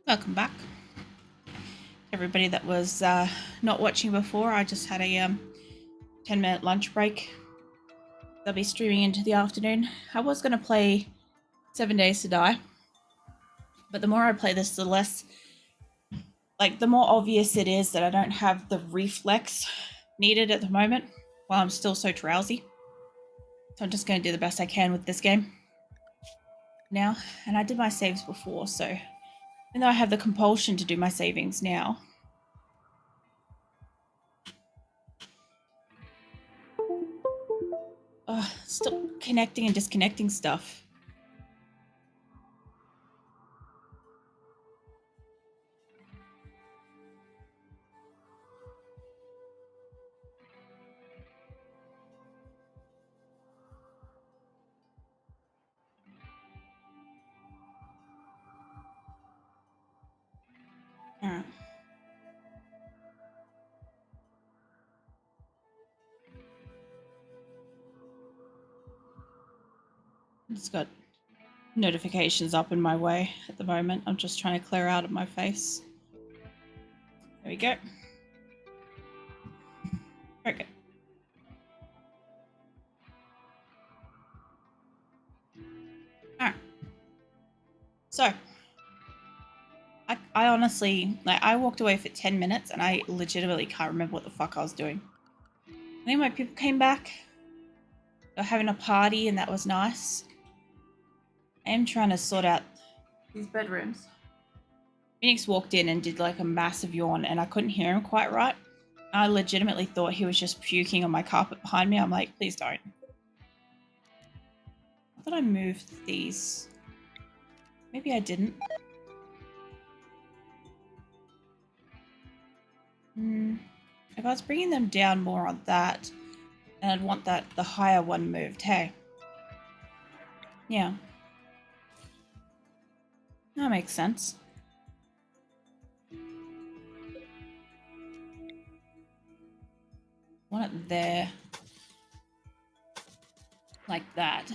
Welcome back. Everybody that was not watching before, I just had a 10-minute lunch break. I'll be streaming into the afternoon. I was going to play 7 Days to Die, but the more I play this, the less, the more obvious it is that I don't have the reflex needed at the moment while I'm still so drowsy. So I'm just going to do the best I can with this game now. And I did my saves before, so even though I have the compulsion to do my savings now, still connecting and disconnecting stuff. Alright. It's got notifications up in my way at the moment. I'm just trying to clear out of my face. There we go. Okay. Alright. So, I honestly, I walked away for 10 minutes and I legitimately can't remember what the fuck I was doing. I think my people came back. They were having a party and that was nice. I am trying to sort out these bedrooms. Phoenix walked in and did like a massive yawn and I couldn't hear him quite right. I legitimately thought he was just puking on my carpet behind me. I'm like, please don't. I thought I moved these. Maybe I didn't. If I was bringing them down more on that, then I'd want the higher one moved, hey? Yeah. That makes sense. Want it there. Like that.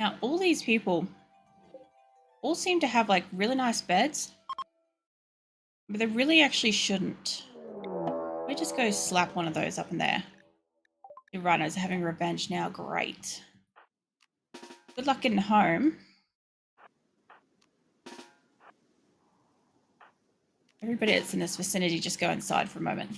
Now, all these people all seem to have like really nice beds, but they really actually shouldn't. We just go slap one of those up in there. The rhinos are having revenge now. Great. Good luck getting home. Everybody that's in this vicinity, just go inside for a moment.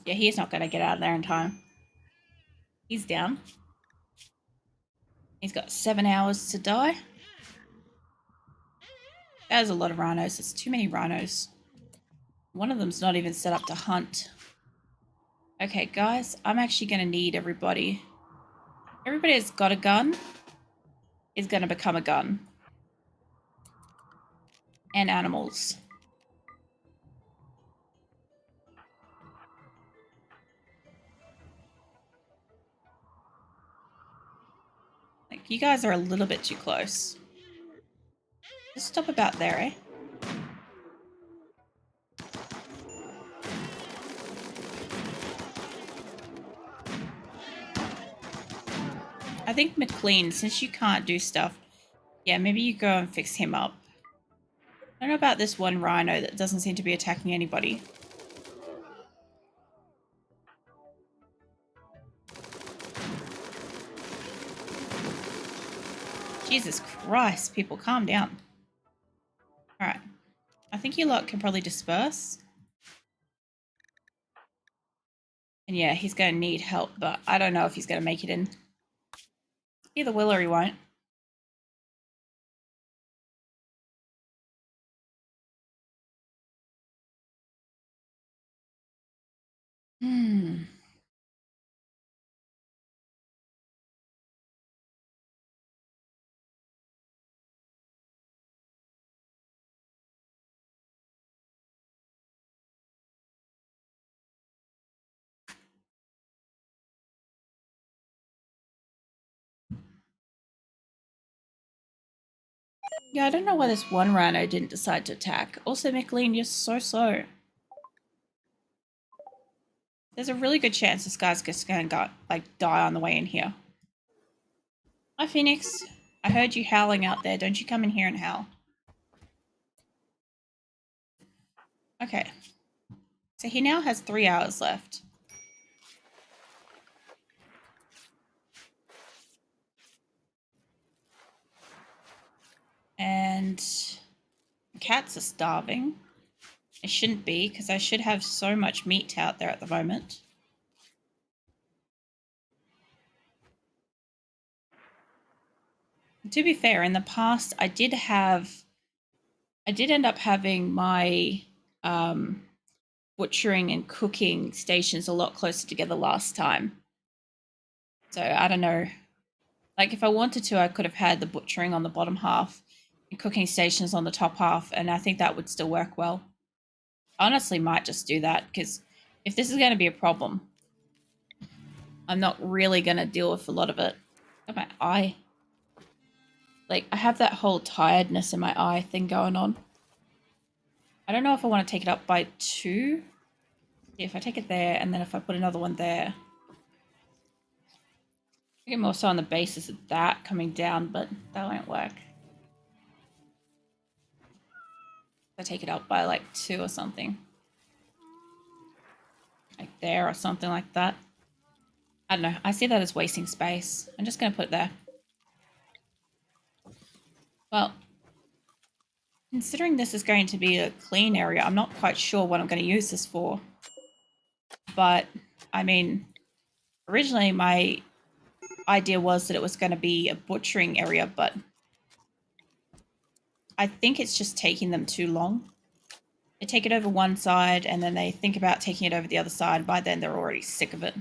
Yeah, he's not going to get out of there in time. He's down. He's got 7 hours to die. That is a lot of rhinos. It's too many rhinos. One of them's not even set up to hunt. Okay, guys, I'm actually going to need everybody. Everybody that's got a gun is going to become a gun. And animals. Like, you guys are a little bit too close. Just stop about there, eh? I think McLean, since you can't do stuff, yeah, maybe you go and fix him up. I don't know about this one rhino that doesn't seem to be attacking anybody. Jesus Christ, people, calm down. Alright. I think you lot can probably disperse. And yeah, he's going to need help, but I don't know if he's going to make it in. Either will or he won't. Yeah, I don't know why this one rhino didn't decide to attack. Also, McLean, you're so slow. There's a really good chance this guy's just gonna die on the way in here. Hi, Phoenix. I heard you howling out there. Don't you come in here and howl. Okay. So he now has 3 hours left. And the cats are starving. They shouldn't be, because I should have so much meat out there at the moment. To be fair, in the past, I did end up having my butchering and cooking stations a lot closer together last time. So I don't know. Like if I wanted to, I could have had the butchering on the bottom half and cooking stations on the top half, and I think that would still work well. I honestly might just do that, because if this is going to be a problem, I'm not really going to deal with a lot of it. Look at my eye. Like, I have that whole tiredness in my eye thing going on. I don't know if I want to take it up by 2. If I take it there, and then if I put another one there. I get more so on the basis of that coming down, but that won't work. If I take it up by like 2 or something. Like there or something like that. I don't know. I see that as wasting space. I'm just going to put it there. Well, considering this is going to be a clean area, I'm not quite sure what I'm going to use this for. But, I mean, originally my idea was that it was going to be a butchering area, but I think it's just taking them too long. They take it over one side, and then they think about taking it over the other side. By then, they're already sick of it.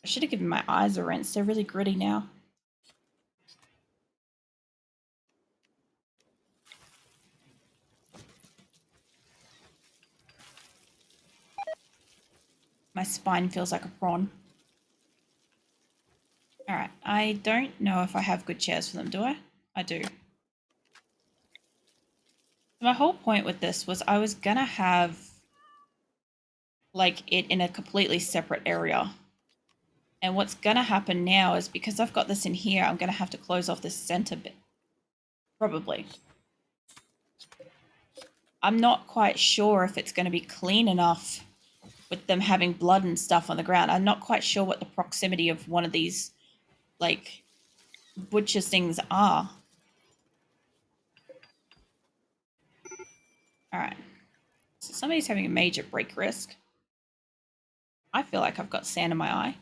I should have given my eyes a rinse. They're really gritty now. My spine feels like a prawn. Alright, I don't know if I have good chairs for them, do I? I do. My whole point with this was I was gonna have like it in a completely separate area. And what's gonna happen now is because I've got this in here, I'm gonna have to close off this center bit. Probably. I'm not quite sure if it's gonna be clean enough with them having blood and stuff on the ground. I'm not quite sure what the proximity of one of these like butcher things are. Alright. So somebody's having a major break risk. I feel like I've got sand in my eye.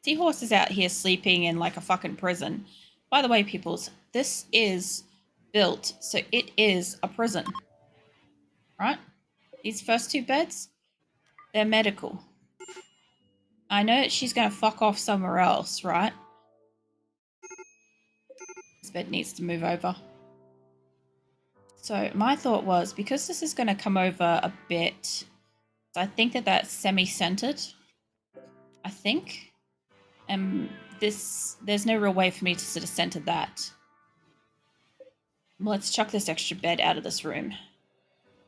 Seahorse is out here sleeping in like a fucking prison. By the way, peoples, this is built, so it is a prison. Right? These first 2 beds, they're medical. I know that she's going to fuck off somewhere else, right? This bed needs to move over. So my thought was, because this is going to come over a bit, I think that that's semi-centered. I think. And there's no real way for me to sort of center that. Let's chuck this extra bed out of this room.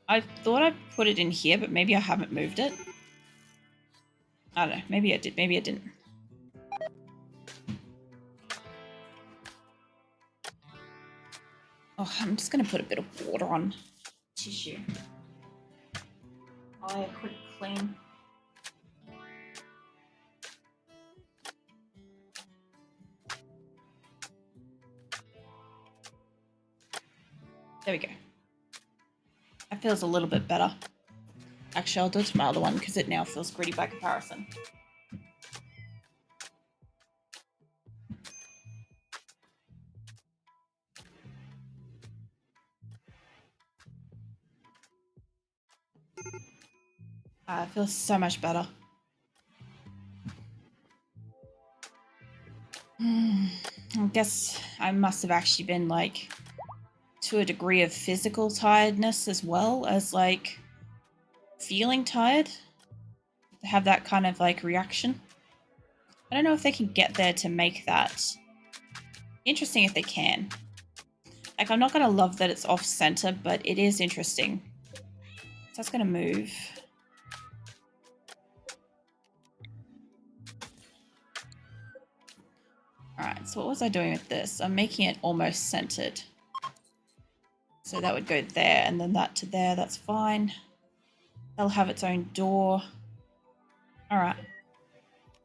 I thought I put it in here, but maybe I haven't moved it. I don't know. Maybe I did. Maybe I didn't. Oh, I'm just going to put a bit of water on tissue. A quick clean. There we go. That feels a little bit better. Actually, I'll do it to my other one because it now feels gritty by comparison. It feels so much better. I guess I must have actually been like to a degree of physical tiredness as well as like feeling tired. To have that kind of like reaction. I don't know if they can get there to make that. Interesting if they can. Like, I'm not going to love that it's off center, but it is interesting. So that's going to move. All right, so what was I doing with this? I'm making it almost centered. So that would go there and then that to there. That's fine. They'll have its own door. All right.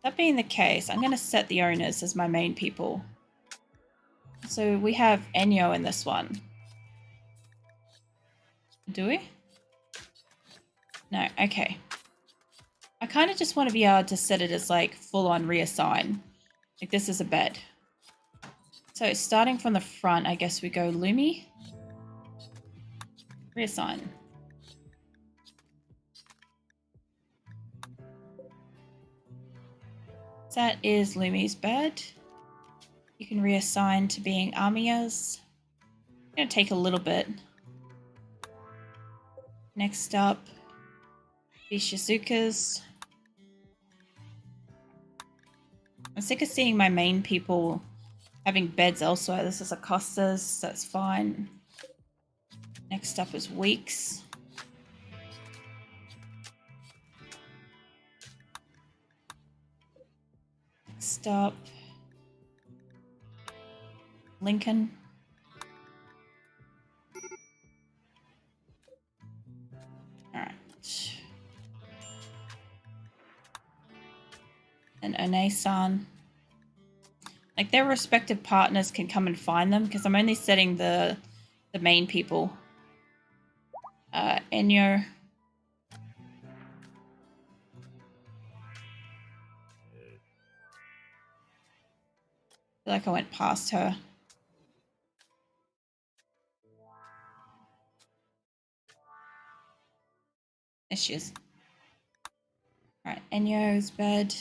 That being the case, I'm going to set the owners as my main people. So we have Enyo in this one. Do we? No, okay. I kind of just want to be able to set it as like full on reassign. Like this is a bed. So starting from the front, I guess we go Lumi. Reassign. That is Lumi's bed. You can reassign to being Amiya's. It's going to take a little bit. Next up, be Shizuka's. I'm sick of seeing my main people having beds elsewhere. This is Acosta's, that's fine. Next up is Weeks. Next up, Lincoln. Alright. And One-san. Like their respective partners can come and find them because I'm only setting the main people. Enyo. I feel like I went past her. There she is. Alright, Enyo's bed.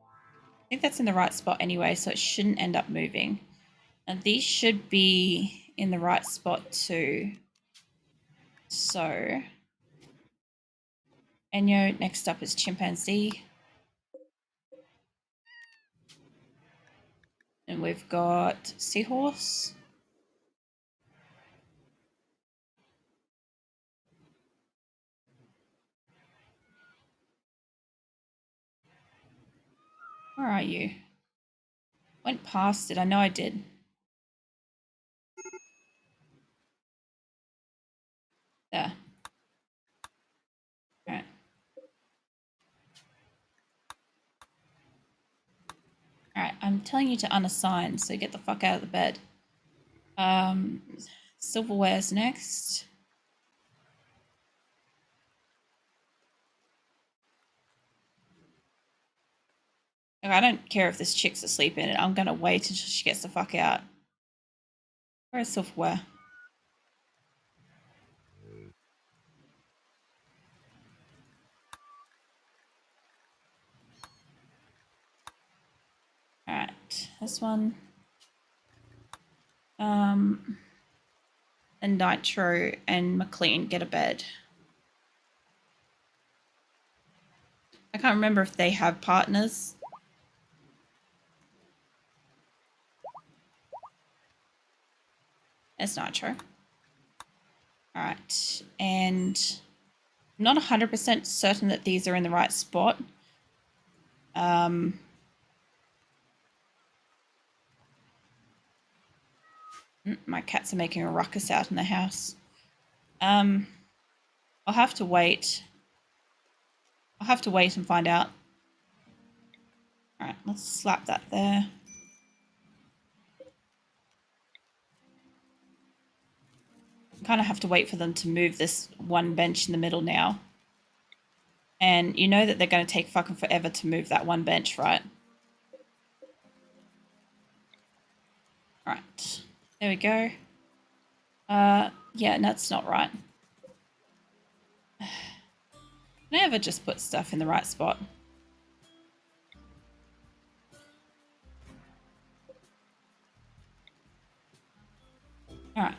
I think that's in the right spot anyway, so it shouldn't end up moving. And these should be in the right spot too. So, Enyo, next up is Chimpanzee. And we've got Seahorse. Where are you? Went past it. I know I did. There. Alright. Alright, I'm telling you to unassign, so get the fuck out of the bed. Silverware's next. I don't care if this chick's asleep in it. I'm gonna wait until she gets the fuck out. Where's Silverware? Alright, this one. And Nitro and McLean get a bed. I can't remember if they have partners. It's Nitro. Alright, and I'm not 100% certain that these are in the right spot. My cats are making a ruckus out in the house. I'll have to wait. I'll have to wait and find out. Alright, let's slap that there. I kind of have to wait for them to move this one bench in the middle now. And you know that they're going to take fucking forever to move that one bench, right? Alright. There we go. Yeah, that's not right. Can I ever just put stuff in the right spot? Alright.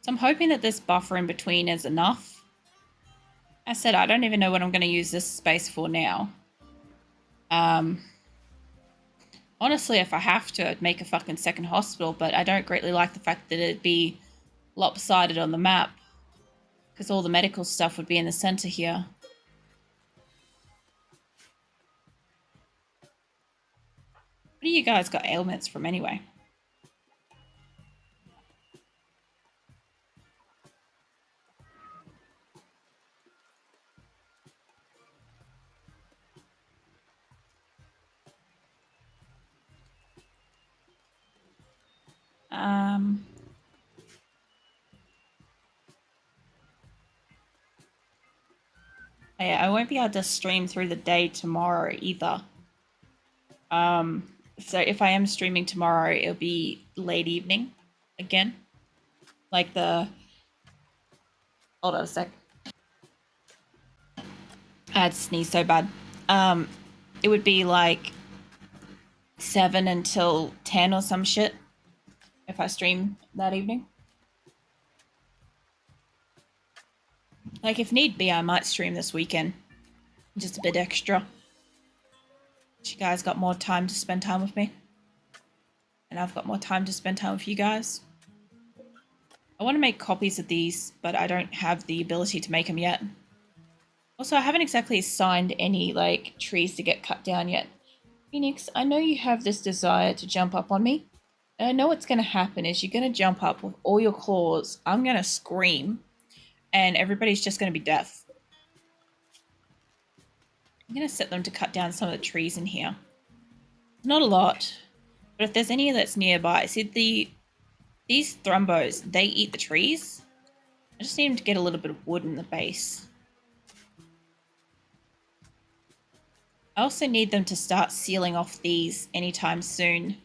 So I'm hoping that this buffer in between is enough. I said I don't even know what I'm going to use this space for now. Honestly, if I have to, I'd make a fucking second hospital, but I don't greatly like the fact that it'd be lopsided on the map, because all the medical stuff would be in the center here. What do you guys got ailments from anyway? I won't be able to stream through the day tomorrow either. So if I am streaming tomorrow, it'll be late evening again. Like the... Hold on a sec. I had to sneeze so bad. It would be like 7 until 10 or some shit if I stream that evening. Like, if need be, I might stream this weekend. Just a bit extra. You guys got more time to spend time with me. And I've got more time to spend time with you guys. I want to make copies of these, but I don't have the ability to make them yet. Also, I haven't exactly assigned any, like, trees to get cut down yet. Phoenix, I know you have this desire to jump up on me. And I know what's going to happen is you're going to jump up with all your claws. I'm going to scream. And everybody's just going to be deaf. I'm going to set them to cut down some of the trees in here. Not a lot. But if there's any that's nearby. See, these thrumbos, they eat the trees. I just need them to get a little bit of wood in the base. I also need them to start sealing off these anytime soon.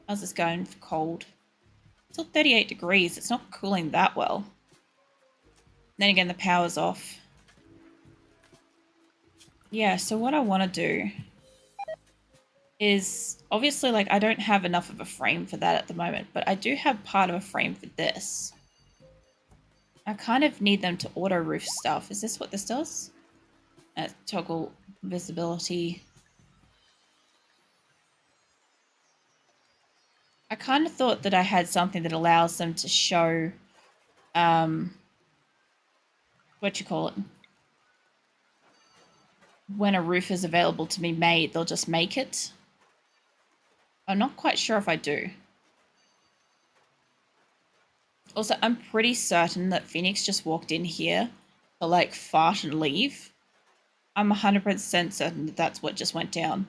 How's this going for cold? It's still 38 degrees. It's not cooling that well. Then again, the power's off. Yeah, so what I want to do is, obviously, like, I don't have enough of a frame for that at the moment, but I do have part of a frame for this. I kind of need them to auto roof stuff. Is this what this does? Toggle visibility. I kind of thought that I had something that allows them to show, what you call it? When a roof is available to be made, they'll just make it. I'm not quite sure if I do. Also, I'm pretty certain that Phoenix just walked in here to, like, fart and leave. I'm 100% certain that that's what just went down.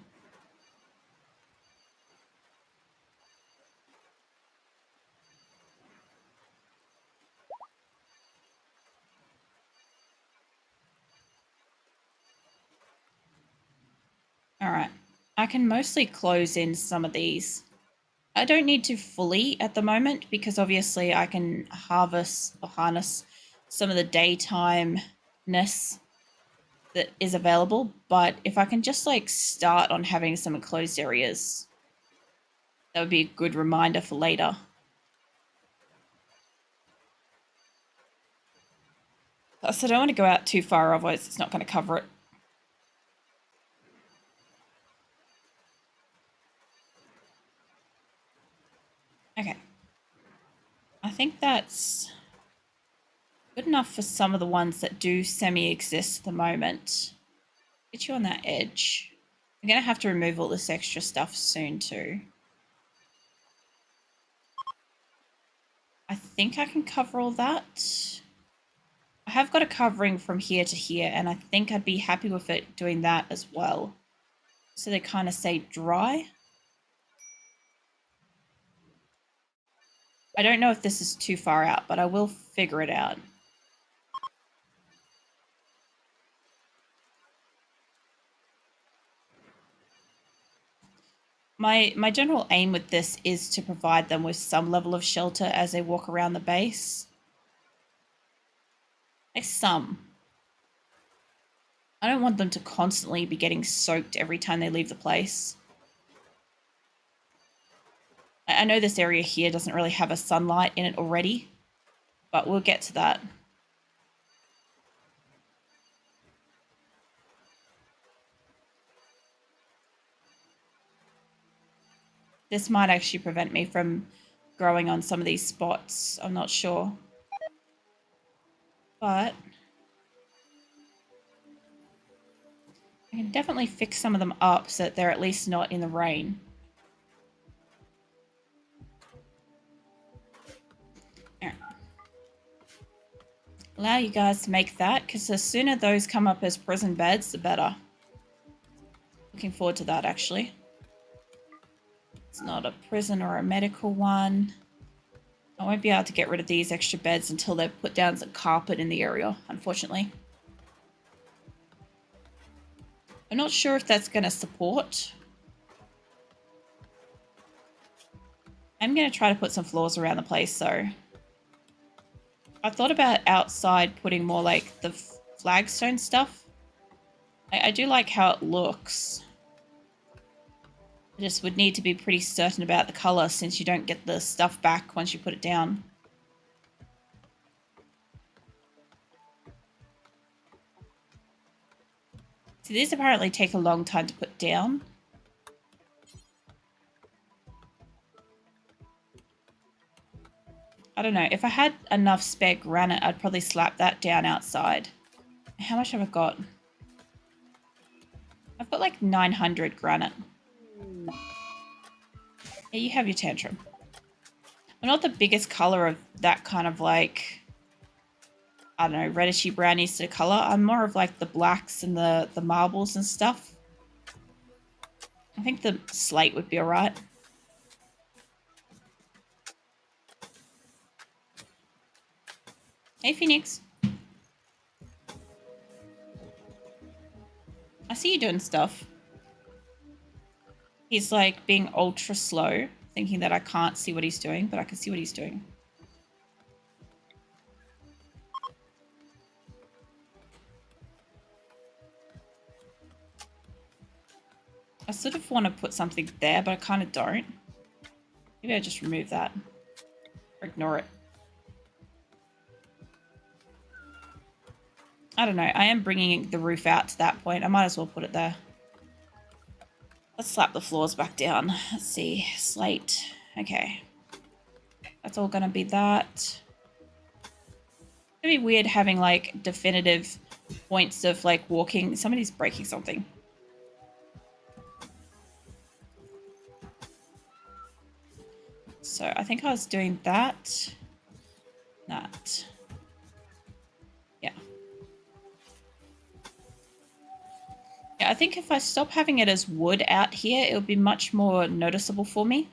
Alright. I can mostly close in some of these. I don't need to fully at the moment because obviously I can harness some of the daytime-ness that is available, but if I can just, like, start on having some enclosed areas, that would be a good reminder for later. Plus, I don't want to go out too far, otherwise it's not going to cover it. Okay. I think that's good enough for some of the ones that do semi-exist at the moment. Get you on that edge. I'm going to have to remove all this extra stuff soon too. I think I can cover all that. I have got a covering from here to here, and I think I'd be happy with it doing that as well. So they kind of stay dry. I don't know if this is too far out, but I will figure it out. My general aim with this is to provide them with some level of shelter as they walk around the base. Like some. I don't want them to constantly be getting soaked every time they leave the place. I know this area here doesn't really have a sunlight in it already, but we'll get to that. This might actually prevent me from growing on some of these spots. I'm not sure. But I can definitely fix some of them up so that they're at least not in the rain. Right. Allow you guys to make that, because the sooner those come up as prison beds, the better. Looking forward to that, actually. It's not a prison or a medical one. I won't be able to get rid of these extra beds until they've put down some carpet in the area, unfortunately. I'm not sure if that's going to support. I'm going to try to put some floors around the place, so I thought about outside putting more like the flagstone stuff. I do like how it looks. I just would need to be pretty certain about the color since you don't get the stuff back once you put it down. See, these apparently take a long time to put down. I don't know. If I had enough spare granite, I'd probably slap that down outside. How much have I got? I've got like 900 granite. Yeah, you have your tantrum. I'm not the biggest color of that kind of like, I don't know, reddishy browny sort of color. I'm more of like the blacks and the marbles and stuff. I think the slate would be all right. Hey, Phoenix. I see you doing stuff. He's like being ultra slow, thinking that I can't see what he's doing, but I can see what he's doing. I sort of want to put something there, but I kind of don't. Maybe I just remove that or ignore it. I don't know. I am bringing the roof out to that point. I might as well put it there. Let's slap the floors back down. Let's see. Slate. Okay. That's all going to be that. It's going to be weird having like definitive points of like walking. Somebody's breaking something. So I think I was doing that. That. Yeah. Yeah, I think if I stop having it as wood out here, it'll be much more noticeable for me.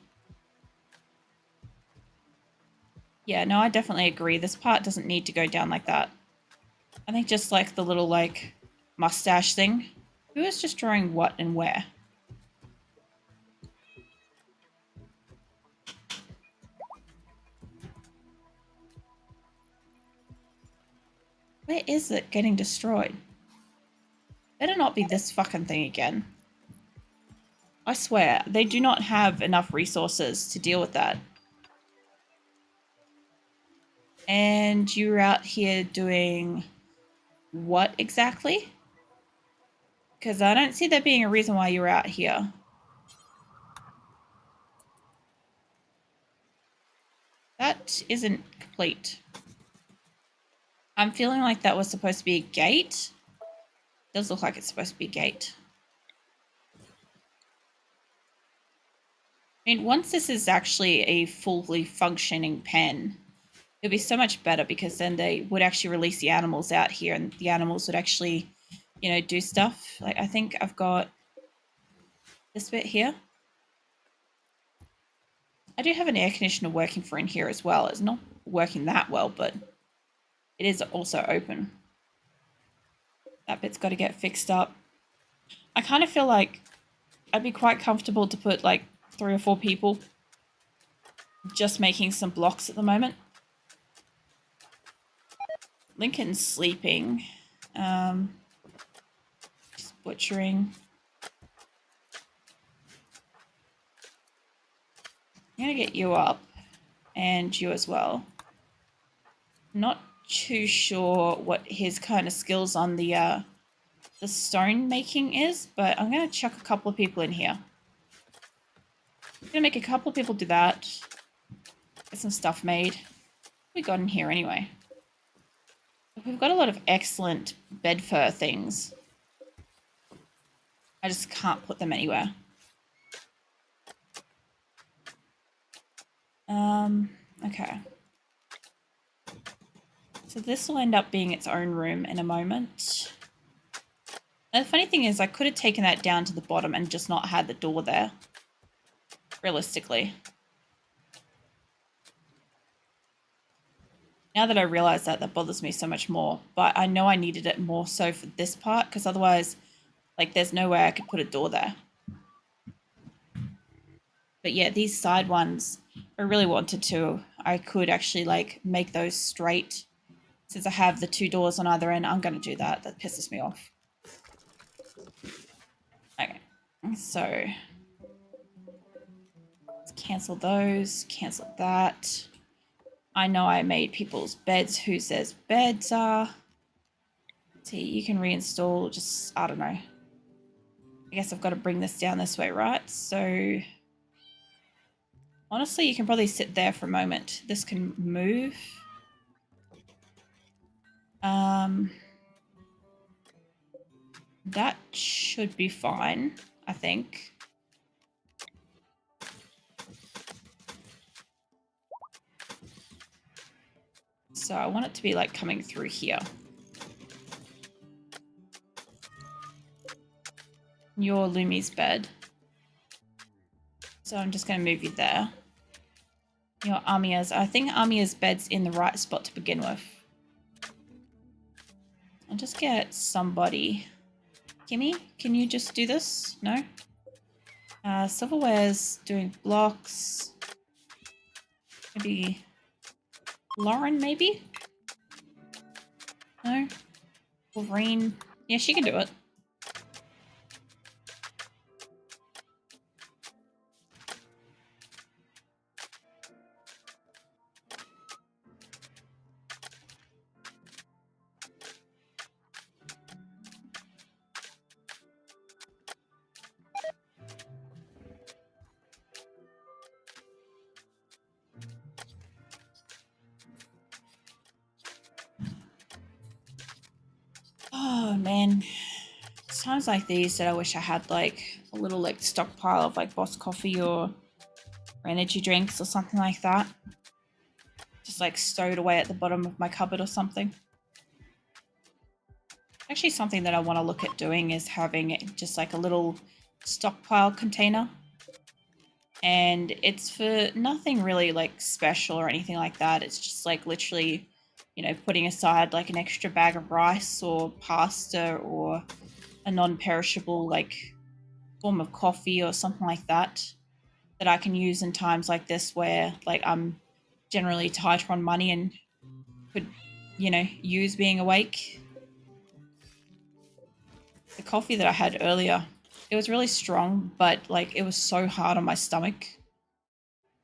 Yeah, no, I definitely agree. This part doesn't need to go down like that. I think just like the little like mustache thing. Who is just drawing what and where? Where is it getting destroyed? Better not be this fucking thing again. I swear, they do not have enough resources to deal with that. And you're out here doing what exactly? Because I don't see there being a reason why you're out here. That isn't complete. I'm feeling like that was supposed to be a gate. It does look like it's supposed to be a gate. I mean, once this is actually a fully functioning pen, it'll be so much better because then they would actually release the animals out here and the animals would actually, you know, do stuff. Like, I think I've got this bit here. I do have an air conditioner working for in here as well. It's not working that well, but it is also open. That bit's got to get fixed up. I kind of feel like I'd be quite comfortable to put like 3 or 4 people just making some blocks at the moment. Lincoln's sleeping. Just butchering. I'm going to get you up and you as well. Not too sure what his kind of skills on the stone making is, but I'm going to chuck a couple of people in here. I'm gonna make a couple of people do that. Get some stuff made. What we got in here anyway? We've got a lot of excellent bed fur things. I just can't put them anywhere. Okay. So this will end up being its own room in a moment. And the funny thing is I could have taken that down to the bottom and just not had the door there. Realistically. Now that I realize that, that bothers me so much more. But I know I needed it more so for this part, because otherwise, like, there's no way I could put a door there. But yeah, these side ones, if I really wanted to, I could actually, like, make those straight. Since I have the two doors on either end, I'm going to do that. That pisses me off. Okay, so let's cancel those, cancel that. I know I made people's beds whose their beds are. See, you can reinstall, just, I don't know. I guess I've got to bring this down this way, right? So honestly, you can probably sit there for a moment. This can move. That should be fine, I think. So I want it to be like coming through here. Your Lumi's bed. So I'm just going to move you there. Your Amia's. I think Amia's bed's in the right spot to begin with. I'll just get somebody. Kimmy, can you just do this? No? Silverware's doing blocks. Maybe Lauren, maybe? No? Wolverine. Yeah, she can do it. Oh man, it's times like these that I wish I had like a little like stockpile of like Boss coffee or energy drinks or something like that, just like stowed away at the bottom of my cupboard or something. Actually, something that I want to look at doing is having just like a little stockpile container, and it's for nothing really like special or anything like that. It's just like literally, you know, putting aside like an extra bag of rice or pasta or a non-perishable like form of coffee or something like that that I can use in times like this where like I'm generally tighter on money and could, you know, use being awake. The coffee that I had earlier, it was really strong, but like it was so hard on my stomach.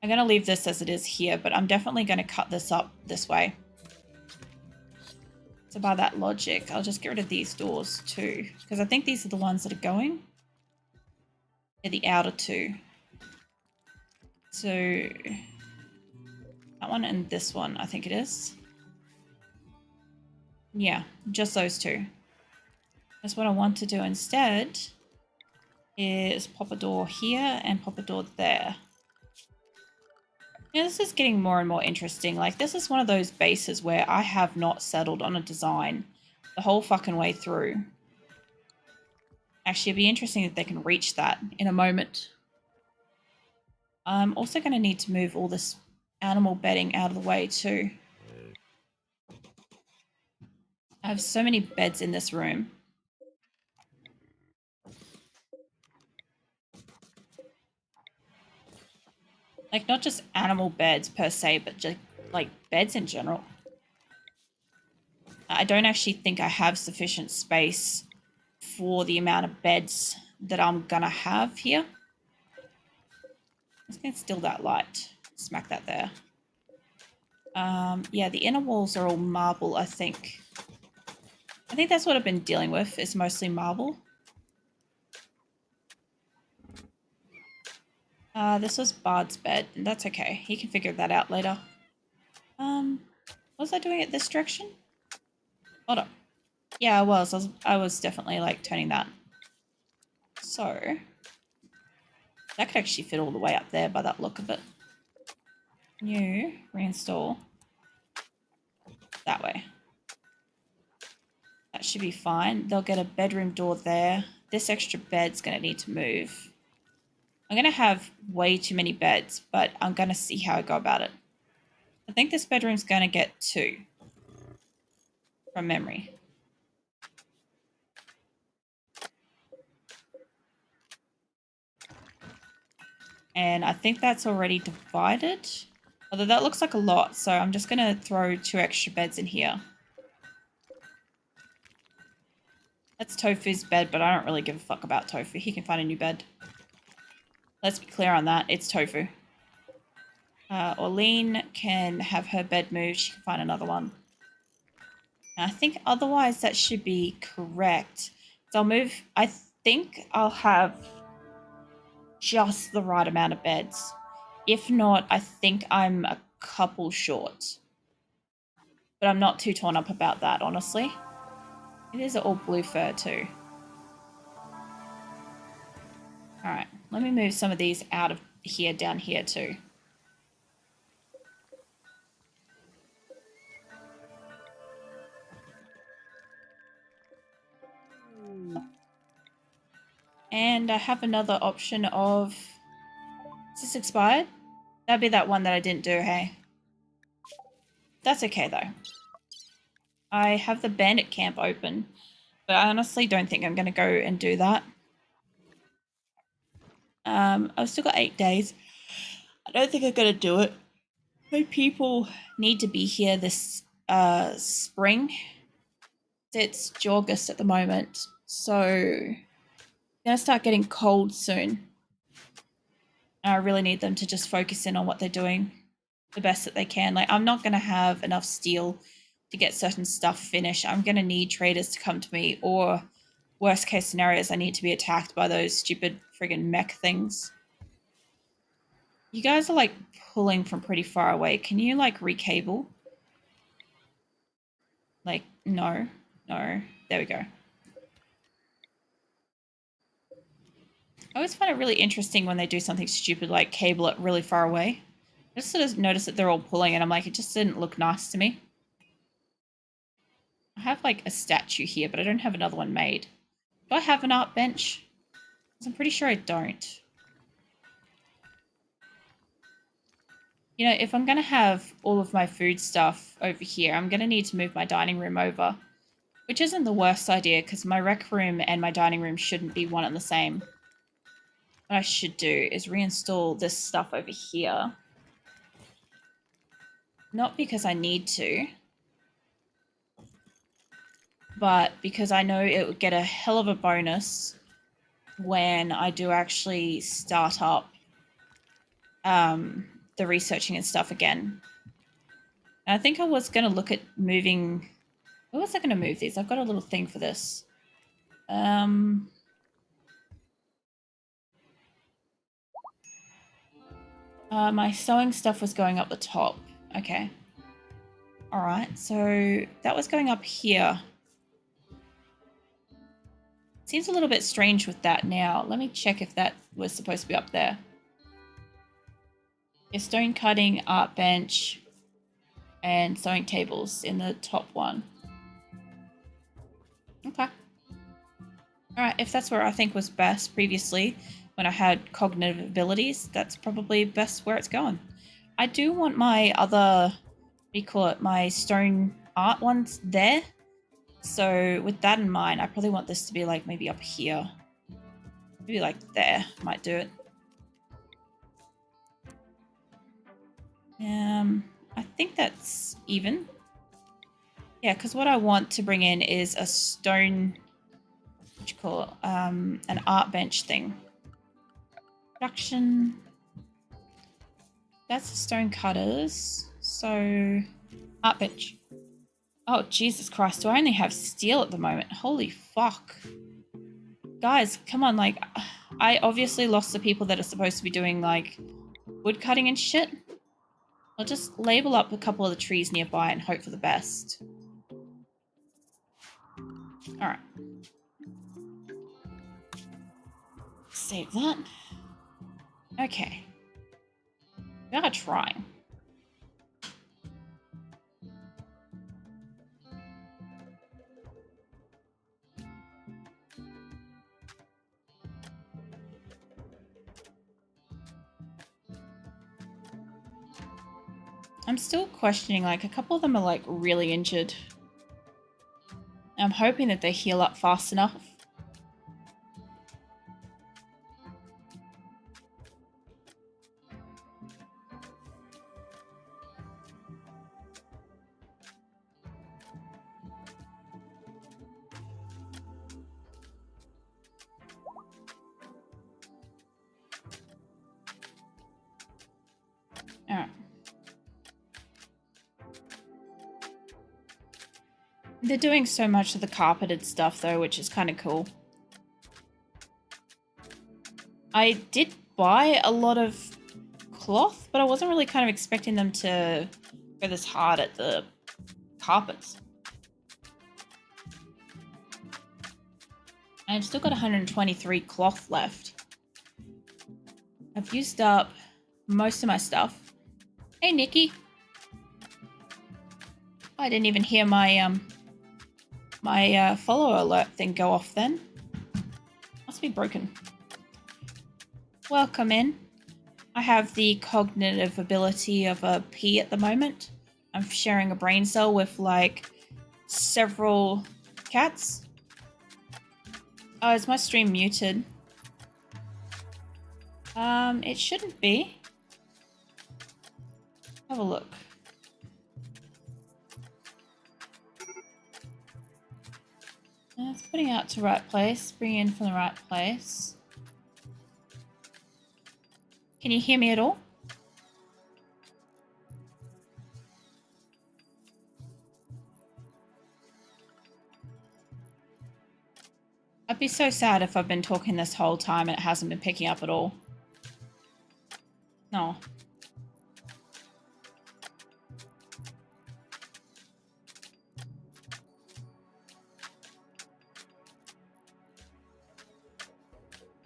I'm going to leave this as it is here, but I'm definitely going to cut this up this way. So by that logic, I'll just get rid of these doors too, because I think these are the ones that are going. They're the outer two. So that one and this one, I think it is. Yeah, just those two. That's what I want to do instead is pop a door here and pop a door there. Yeah, this is getting more and more interesting. Like, this is one of those bases where I have not settled on a design the whole fucking way through. Actually, it'd be interesting if they can reach that in a moment. I'm also going to need to move all this animal bedding out of the way too. I have so many beds in this room. Like, not just animal beds per se, but just like beds in general. I don't actually think I have sufficient space for the amount of beds that I'm gonna have here. Let's get still that light. Smack that there. Yeah, the inner walls are all marble, I think. I think that's what I've been dealing with, is mostly marble. This was Bard's bed, and that's okay. He can figure that out later. Was I doing it this direction? Hold up. Yeah, I was definitely like turning that. So that could actually fit all the way up there by that look of it. New, reinstall. That way. That should be fine. They'll get a bedroom door there. This extra bed's going to need to move. I'm going to have way too many beds, but I'm going to see how I go about it. I think this bedroom's going to get 2 from memory. And I think that's already divided. Although that looks like a lot, so I'm just going to throw 2 extra beds in here. That's Tofu's bed, but I don't really give a fuck about Tofu. He can find a new bed. Let's be clear on that. It's Tofu. Orlean can have her bed moved. She can find another one. And I think otherwise that should be correct. So I'll move. I think I'll have just the right amount of beds. If not, I think I'm a couple short. But I'm not too torn up about that, honestly. It is all blue fur too. Alright, let me move some of these out of here, down here too. And I have another option of... Is this expired? That'd be that one that I didn't do, hey? That's okay though. I have the bandit camp open, but I honestly don't think I'm going to go and do that. I've still got 8 days. I don't think I'm going to do it. My people need to be here this spring. It's August at the moment, so it's going to start getting cold soon. And I really need them to just focus in on what they're doing the best that they can. Like, I'm not going to have enough steel to get certain stuff finished. I'm going to need traders to come to me, or worst case scenarios, I need to be attacked by those stupid friggin' mech things. You guys are like pulling from pretty far away. Can you like recable? Like, no. There we go. I always find it really interesting when they do something stupid like cable it really far away. I just sort of notice that they're all pulling and I'm like, it just didn't look nice to me. I have like a statue here, but I don't have another one made. Do I have an art bench? I'm pretty sure I don't. You know, if I'm going to have all of my food stuff over here, I'm going to need to move my dining room over, which isn't the worst idea because my rec room and my dining room shouldn't be one and the same. What I should do is reinstall this stuff over here. Not because I need to, but because I know it would get a hell of a bonus when I do actually start up the researching and stuff again. And I think I was going to look at moving... Where was I going to move these? I've got a little thing for this. My sewing stuff was going up the top. Okay. All right, so that was going up here. Seems a little bit strange with that now. Let me check if that was supposed to be up there. Yeah, stone cutting, art bench, and sewing tables in the top one. Okay. All right, if that's where I think was best previously, when I had cognitive abilities, that's probably best where it's going. I do want my other, what do you call it, my stone art ones there. So with that in mind, I probably want this to be like maybe up here. Maybe like there, might do it. I think that's even. Yeah, because what I want to bring in is a stone, what you call it, an art bench thing. Production. That's the stone cutters. So, art bench. Oh, Jesus Christ. Do I only have steel at the moment? Holy fuck. Guys, come on, like, I obviously lost the people that are supposed to be doing like wood cutting and shit. I'll just label up a couple of the trees nearby and hope for the best. Alright. Save that. Okay. We are trying. I'm still questioning, like, a couple of them are, like, really injured. I'm hoping that they heal up fast enough. Alright. They're doing so much of the carpeted stuff, though, which is kind of cool. I did buy a lot of cloth, but I wasn't really kind of expecting them to go this hard at the carpets. I've still got 123 cloth left. I've used up most of my stuff. Hey, Nikki. I didn't even hear my my follow alert thing go off then. Must be broken. Welcome in. I have the cognitive ability of a pea at the moment. I'm sharing a brain cell with like several cats. Oh, is my stream muted? It shouldn't be. Have a look. It's putting out to right place, bringing in from the right place. Can you hear me at all? I'd be so sad if I've been talking this whole time and it hasn't been picking up at all. No.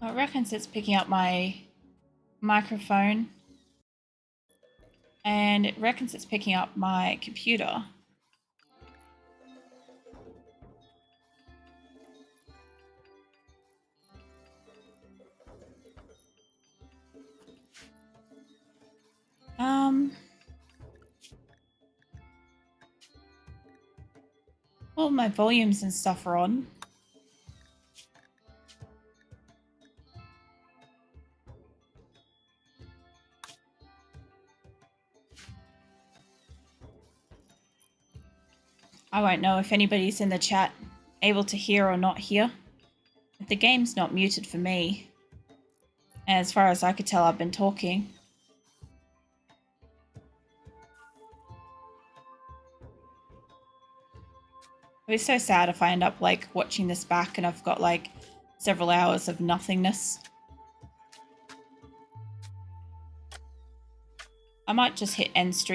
Well, it reckons it's picking up my microphone. And it reckons it's picking up my computer. Well, my volumes and stuff are on. I won't know if anybody's in the chat able to hear or not hear. But the game's not muted for me. And as far as I could tell, I've been talking. It'd be so sad if I end up like watching this back and I've got like several hours of nothingness. I might just hit end stream.